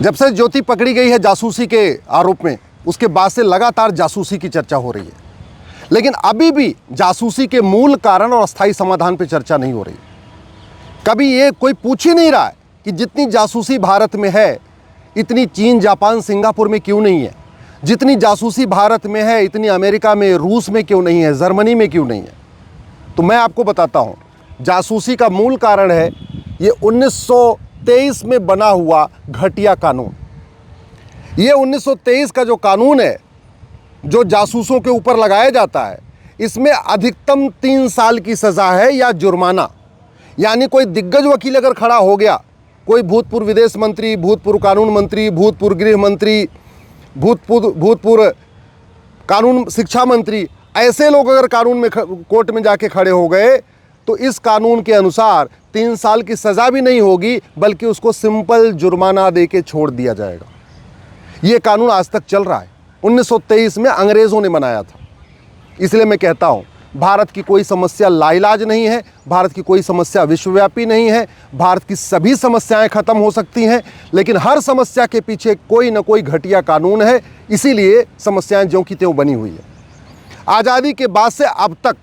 जब से ज्योति पकड़ी गई है जासूसी के आरोप में, उसके बाद से लगातार जासूसी की चर्चा हो रही है, लेकिन अभी भी जासूसी के मूल कारण और अस्थायी समाधान पर चर्चा नहीं हो रही। कभी ये कोई पूछ ही नहीं रहा है कि जितनी जासूसी भारत में है इतनी चीन, जापान, सिंगापुर में क्यों नहीं है, जितनी जासूसी भारत में है इतनी अमेरिका में, रूस में क्यों नहीं है, जर्मनी में क्यों नहीं है। तो मैं आपको बताता हूँ, जासूसी का मूल कारण है ये 1923 में बना हुआ घटिया कानून। ये 1923 का जो कानून है जो जासूसों के ऊपर लगाया जाता है, इसमें अधिकतम 3 साल की सज़ा है या जुर्माना। यानी कोई दिग्गज वकील अगर खड़ा हो गया, कोई भूतपूर्व विदेश मंत्री, भूतपूर्व कानून मंत्री, भूतपूर्व गृह मंत्री, भूतपूर्व कानून शिक्षा मंत्री, ऐसे लोग अगर कानून में कोर्ट में जाके खड़े हो गए तो इस कानून के अनुसार 3 साल की सज़ा भी नहीं होगी, बल्कि उसको सिंपल जुर्माना दे के छोड़ दिया जाएगा। ये कानून आज तक चल रहा है, 1923 में अंग्रेज़ों ने बनाया था। इसलिए मैं कहता हूँ, भारत की कोई समस्या लाइलाज नहीं है, भारत की कोई समस्या विश्वव्यापी नहीं है। भारत की सभी समस्याएं खत्म हो सकती हैं, लेकिन हर समस्या के पीछे कोई ना कोई घटिया कानून है, इसीलिए समस्याएं ज्यों की त्यों बनी हुई है। आज़ादी के बाद से अब तक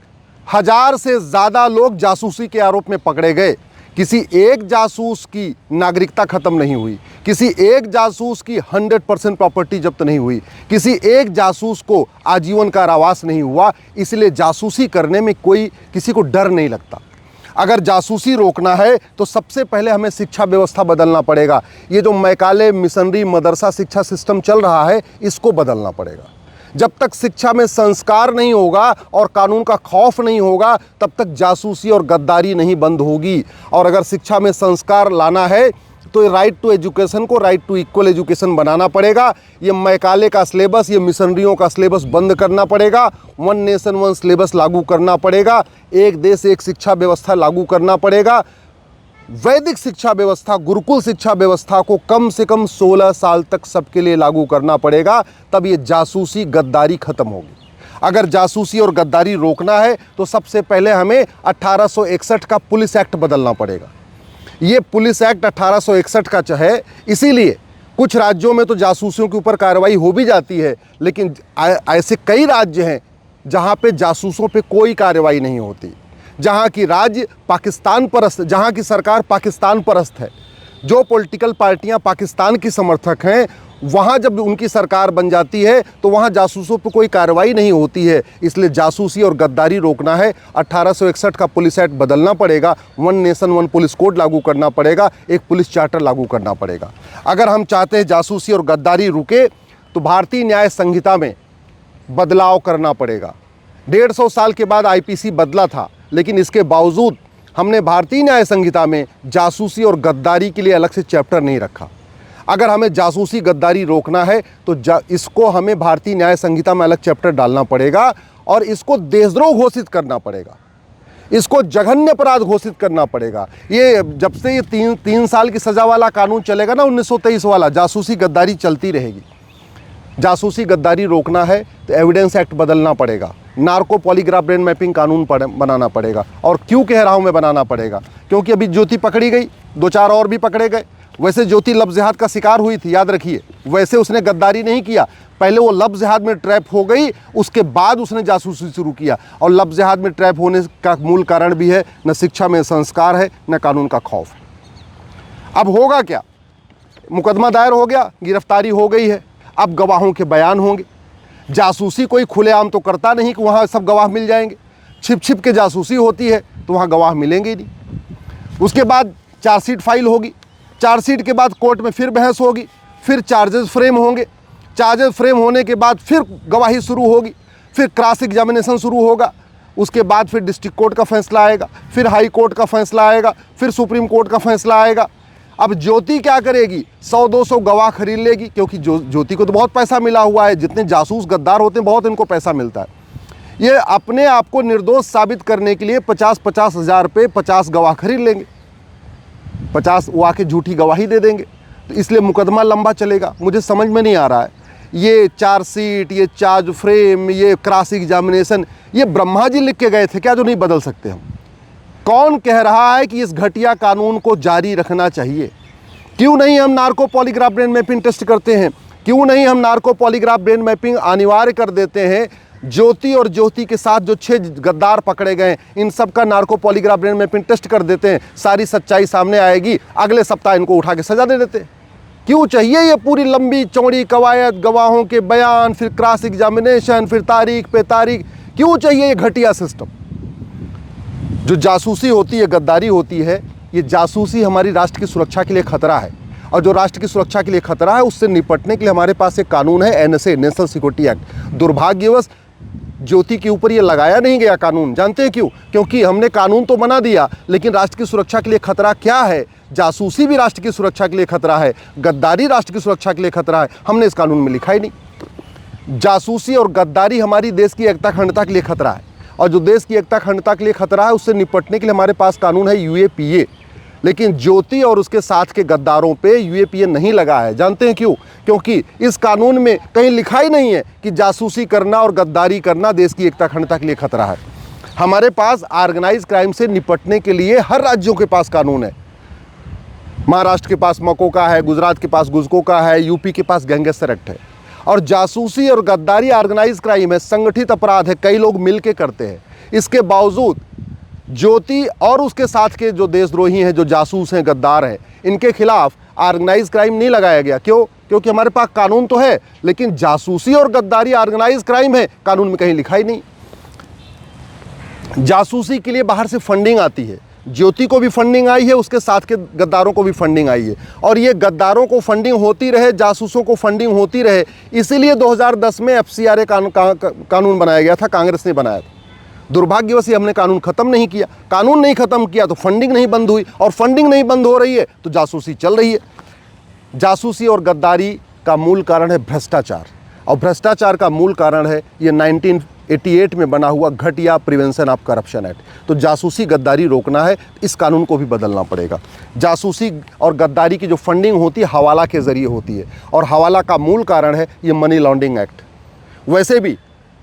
1000 से ज़्यादा लोग जासूसी के आरोप में पकड़े गए। किसी एक जासूस की नागरिकता ख़त्म नहीं हुई, किसी एक जासूस की 100% प्रॉपर्टी जब्त नहीं हुई, किसी एक जासूस को आजीवन कारावास नहीं हुआ। इसलिए जासूसी करने में कोई किसी को डर नहीं लगता। अगर जासूसी रोकना है तो सबसे पहले हमें शिक्षा व्यवस्था बदलना पड़ेगा। ये जो मैकाले मिशनरी मदरसा शिक्षा सिस्टम चल रहा है, इसको बदलना पड़ेगा। जब तक शिक्षा में संस्कार नहीं होगा और कानून का खौफ नहीं होगा, तब तक जासूसी और गद्दारी नहीं बंद होगी। और अगर शिक्षा में संस्कार लाना है तो राइट टू एजुकेशन को राइट टू इक्वल एजुकेशन बनाना पड़ेगा। ये मैकाले का सिलेबस, ये मिशनरियों का सिलेबस बंद करना पड़ेगा। 1 नेशन 1 सिलेबस लागू करना पड़ेगा। एक देश एक शिक्षा व्यवस्था लागू करना पड़ेगा। वैदिक शिक्षा व्यवस्था, गुरुकुल शिक्षा व्यवस्था को कम से कम 16 साल तक सबके लिए लागू करना पड़ेगा, तब ये जासूसी गद्दारी खत्म होगी। अगर जासूसी और गद्दारी रोकना है तो सबसे पहले हमें 1861 का पुलिस एक्ट बदलना पड़ेगा। ये पुलिस एक्ट 1861 का है, इसीलिए कुछ राज्यों में तो जासूसियों के ऊपर कार्रवाई हो भी जाती है, लेकिन ऐसे कई राज्य हैं जहाँ पे जासूसों पे कोई कार्रवाई नहीं होती, जहाँ की राज्य पाकिस्तान परस्त, जहाँ की सरकार पाकिस्तान परस्त है। जो पॉलिटिकल पार्टियाँ पाकिस्तान की समर्थक हैं, वहाँ जब उनकी सरकार बन जाती है तो वहाँ जासूसों पर कोई कार्रवाई नहीं होती है। इसलिए जासूसी और गद्दारी रोकना है, 1861 का पुलिस एक्ट बदलना पड़ेगा, 1 नेशन 1 पुलिस कोड लागू करना पड़ेगा, एक पुलिस चार्टर लागू करना पड़ेगा। अगर हम चाहते हैं जासूसी और गद्दारी रुके तो भारतीय न्याय संहिता में बदलाव करना पड़ेगा। 150 साल के बाद आईपीसी बदला था, लेकिन इसके बावजूद हमने भारतीय न्याय संहिता में जासूसी और गद्दारी के लिए अलग से चैप्टर नहीं रखा। अगर हमें जासूसी गद्दारी रोकना है तो इसको हमें भारतीय न्याय संहिता में अलग चैप्टर डालना पड़ेगा और इसको देशद्रोह घोषित करना पड़ेगा, इसको जघन्य अपराध घोषित करना पड़ेगा। ये जब से ये 3 साल की सज़ा वाला कानून चलेगा ना, 1923 वाला, जासूसी गद्दारी चलती रहेगी। जासूसी गद्दारी रोकना है तो एविडेंस एक्ट बदलना पड़ेगा, नार्को पॉलीग्राफ ब्रेन मैपिंग कानून बनाना पड़ेगा। और क्यों कह रहा हूँ मैं बनाना पड़ेगा, क्योंकि अभी ज्योति पकड़ी गई, 2-4 और भी पकड़े गए। वैसे ज्योति लव जिहाद का शिकार हुई थी, याद रखिए। वैसे उसने गद्दारी नहीं किया, पहले वो लव जिहाद में ट्रैप हो गई, उसके बाद उसने जासूसी शुरू किया। और लव जिहाद में ट्रैप होने का मूल कारण भी है न शिक्षा में संस्कार है, न कानून का खौफ है। अब होगा क्या, मुकदमा दायर हो गया, गिरफ्तारी हो गई है, अब गवाहों के बयान होंगे। जासूसी कोई खुलेआम तो करता नहीं कि वहाँ सब गवाह मिल जाएंगे, छिप छिप के जासूसी होती है तो वहाँ गवाह मिलेंगे ही नहीं। उसके बाद चार्जशीट फाइल होगी, चार्जशीट के बाद कोर्ट में फिर बहस होगी, फिर चार्जेस फ्रेम होंगे, चार्जेस फ्रेम होने के बाद फिर गवाही शुरू होगी, फिर क्रॉस एग्जामिनेशन शुरू होगा, उसके बाद फिर डिस्ट्रिक्ट कोर्ट का फैसला आएगा, फिर हाई कोर्ट का फैसला आएगा, फिर सुप्रीम कोर्ट का फैसला आएगा। अब ज्योति क्या करेगी, 100-200 गवाह खरीद लेगी, क्योंकि ज्योति को तो बहुत पैसा मिला हुआ है। जितने जासूस गद्दार होते हैं बहुत इनको पैसा मिलता है। ये अपने आप को निर्दोष साबित करने के लिए 50-50 हज़ार पे 50 गवाह खरीद लेंगे, 50 वो आके झूठी गवाही दे देंगे, तो इसलिए मुकदमा लंबा चलेगा। मुझे समझ में नहीं आ रहा है, ये चार्जशीट, ये चार्ज फ्रेम, ये क्रॉस एग्जामिनेशन, ये ब्रह्मा जी लिख के गए थे क्या जो नहीं बदल सकते हम? कौन कह रहा है कि इस घटिया कानून को जारी रखना चाहिए? क्यों नहीं हम narco polygraph brain mapping test करते हैं? क्यों नहीं हम नार्को पॉलीग्राफ ब्रेन मैपिंग अनिवार्य कर देते हैं? ज्योति और ज्योति के साथ जो 6 गद्दार पकड़े गए, इन सब का narco polygraph brain mapping test कर देते हैं, सारी सच्चाई सामने आएगी, अगले सप्ताह इनको उठा के सजा दे देते हैं। क्यों चाहिए ये पूरी लंबी चौड़ी कवायद, गवाहों के बयान, फिर क्रॉस एग्जामिनेशन, फिर तारीख पे तारीख? क्यों चाहिए ये घटिया सिस्टम? जो जासूसी होती है, गद्दारी होती है, ये जासूसी हमारी राष्ट्र की सुरक्षा के लिए खतरा है। और जो राष्ट्र की सुरक्षा के लिए खतरा है, उससे निपटने के लिए हमारे पास एक कानून है, एनएसए, नेशनल सिक्योरिटी एक्ट। दुर्भाग्यवश ज्योति के ऊपर ये लगाया नहीं गया कानून। जानते हैं क्यों? क्योंकि हमने कानून तो बना दिया, लेकिन राष्ट्र की सुरक्षा के लिए खतरा क्या है? जासूसी भी राष्ट्र की सुरक्षा के लिए खतरा है, गद्दारी राष्ट्र की सुरक्षा के लिए खतरा है। हमने इस कानून में लिखा ही नहीं। जासूसी और गद्दारी हमारी देश की एकता अखंडता के लिए खतरा है, और जो देश की एकता अखंडता के लिए खतरा है, उससे निपटने के लिए हमारे पास कानून है यूएपीए। लेकिन ज्योति और उसके साथ के गद्दारों पे यूएपीए नहीं लगा है। जानते हैं क्यों? क्योंकि इस कानून में कहीं लिखा ही नहीं है कि जासूसी करना और गद्दारी करना देश की एकता अखंडता के लिए खतरा है। हमारे पास ऑर्गेनाइज क्राइम से निपटने के लिए हर राज्यों के पास कानून है। महाराष्ट्र के पास मको का है, गुजरात के पास गुजको का है, यूपी के पास गैंगस्टर एक्ट है। और जासूसी और गद्दारी ऑर्गेनाइज क्राइम है, संगठित अपराध है, कई लोग मिलके करते हैं। इसके बावजूद ज्योति और उसके साथ के जो देशद्रोही हैं, जो जासूस हैं, गद्दार हैं, इनके खिलाफ ऑर्गेनाइज क्राइम नहीं लगाया गया। क्यों? क्योंकि हमारे पास कानून तो है, लेकिन जासूसी और गद्दारी ऑर्गेनाइज क्राइम है, कानून में कहीं लिखा ही नहीं। जासूसी के लिए बाहर से फंडिंग आती है, ज्योति को भी फंडिंग आई है, उसके साथ के गद्दारों को भी फंडिंग आई है। और ये गद्दारों को फंडिंग होती रहे, जासूसों को फंडिंग होती रहे, इसीलिए 2010 में FCRA कानून बनाया गया था, कांग्रेस ने बनाया था। दुर्भाग्यवश हमने कानून खत्म नहीं किया। कानून नहीं खत्म किया तो फंडिंग नहीं बंद हुई, और फंडिंग नहीं बंद हो रही है तो जासूसी चल रही है। जासूसी और गद्दारी का मूल कारण है भ्रष्टाचार, और भ्रष्टाचार का मूल कारण है ये 1988 में बना हुआ घटिया प्रिवेंशन ऑफ करप्शन एक्ट। तो जासूसी गद्दारी रोकना है, इस कानून को भी बदलना पड़ेगा। जासूसी और गद्दारी की जो फंडिंग होती है, हवाला के ज़रिए होती है, और हवाला का मूल कारण है ये मनी लॉन्ड्रिंग एक्ट। वैसे भी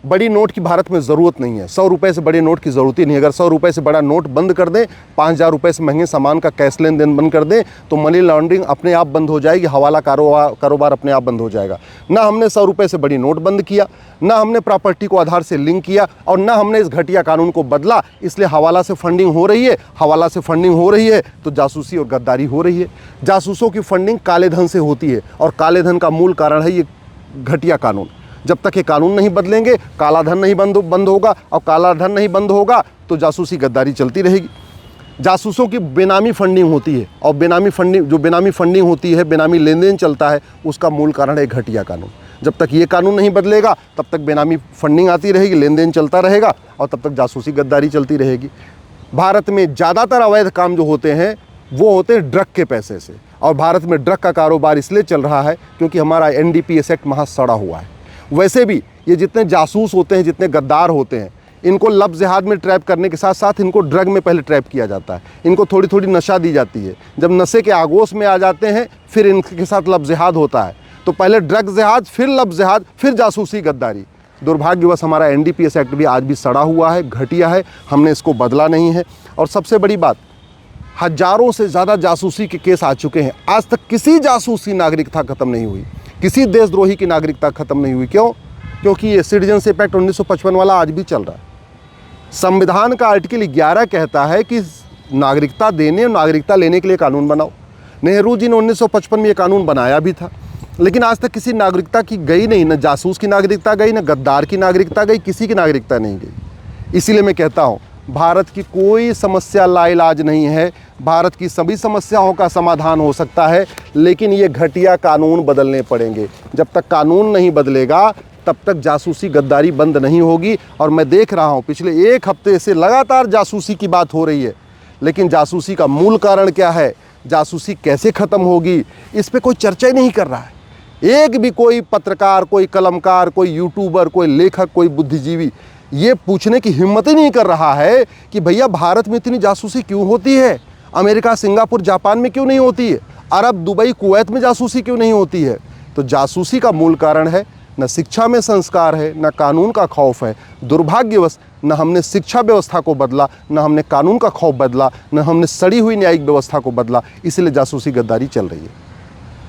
बड़ी नोट की भारत में ज़रूरत नहीं है, 100 रुपये से बड़े नोट की ज़रूरत ही नहीं। अगर 100 रुपये से बड़ा नोट बंद कर दें, 5000 रुपये से महंगे सामान का कैश लेन देन बंद कर दें, तो मनी लॉन्ड्रिंग अपने आप बंद हो जाएगी, हवाला कारोबार अपने आप बंद हो जाएगा। ना हमने 100 रुपये से बड़ी नोट बंद किया, ना हमने प्रॉपर्टी को आधार से लिंक किया, और ना हमने इस घटिया कानून को बदला। इसलिए हवाला से फंडिंग हो रही है, हवाला से फंडिंग हो रही है तो जासूसी और गद्दारी हो रही है। जासूसों की फंडिंग काले धन से होती है, और काले धन का मूल कारण है ये घटिया कानून। जब तक ये कानून नहीं बदलेंगे, काला धन नहीं बंद होगा, और काला धन नहीं बंद होगा तो जासूसी गद्दारी चलती रहेगी। जासूसों की बेनामी फंडिंग होती है, और बेनामी फंडिंग होती है, बेनामी लेन देन चलता है, उसका मूल कारण है घटिया कानून। जब तक ये कानून नहीं बदलेगा, तब तक बेनामी फंडिंग आती रहेगी, लेन देन चलता रहेगा, और तब तक जासूसी गद्दारी चलती रहेगी। भारत में ज़्यादातर अवैध काम जो होते हैं वो होते हैं ड्रग के पैसे से, और भारत में ड्रग का कारोबार इसलिए चल रहा है क्योंकि हमारा NDPS एक्ट महा सड़ा हुआ है। वैसे भी ये जितने जासूस होते हैं, जितने गद्दार होते हैं, इनको लफ्ज़ जिहाद में ट्रैप करने के साथ साथ इनको ड्रग में पहले ट्रैप किया जाता है। इनको थोड़ी थोड़ी नशा दी जाती है। जब नशे के आगोश में आ जाते हैं, फिर इनके साथ लफ्ज़ जिहाद होता है। तो पहले ड्रग जिहाद, फिर लफ्ज़ जिहाद, फिर जासूसी गद्दारी। दुर्भाग्यवश हमारा NDPS एक्ट भी आज भी सड़ा हुआ है, घटिया है, हमने इसको बदला नहीं है। और सबसे बड़ी बात, हज़ारों से ज़्यादा जासूसी के केस आ चुके हैं, आज तक किसी जासूस की नागरिकता ख़त्म नहीं हुई, किसी देशद्रोही की नागरिकता ख़त्म नहीं हुई। क्यों? क्योंकि ये सिटीजनशिप एक्ट 1955 वाला आज भी चल रहा है। संविधान का आर्टिकल 11 कहता है कि नागरिकता देने और नागरिकता लेने के लिए कानून बनाओ। नेहरू जी ने 1955 में ये कानून बनाया भी था, लेकिन आज तक किसी नागरिकता की गई नहीं, न जासूस की नागरिकता गई, न गद्दार की नागरिकता गई, किसी की नागरिकता नहीं गई। इसीलिए मैं कहता हूँ, भारत की कोई समस्या लाइलाज नहीं है, भारत की सभी समस्याओं का समाधान हो सकता है, लेकिन ये घटिया कानून बदलने पड़ेंगे। जब तक कानून नहीं बदलेगा, तब तक जासूसी गद्दारी बंद नहीं होगी। और मैं देख रहा हूँ पिछले 1 हफ्ते से लगातार जासूसी की बात हो रही है, लेकिन जासूसी का मूल कारण क्या है, जासूसी कैसे ख़त्म होगी, इस पर कोई चर्चा ही नहीं कर रहा है। एक भी कोई पत्रकार, कोई कलमकार, कोई यूट्यूबर, कोई लेखक, कोई बुद्धिजीवी ये पूछने की हिम्मत ही नहीं कर रहा है कि भैया भारत में इतनी जासूसी क्यों होती है, अमेरिका, सिंगापुर, जापान में क्यों नहीं होती है, अरब, दुबई, कुवैत में जासूसी क्यों नहीं होती है। तो जासूसी का मूल कारण है न शिक्षा में संस्कार है, न कानून का खौफ है। दुर्भाग्यवश न हमने शिक्षा व्यवस्था को बदला, न हमने कानून का खौफ बदला, न हमने सड़ी हुई न्यायिक व्यवस्था को बदला, इसलिए जासूसी गद्दारी चल रही है।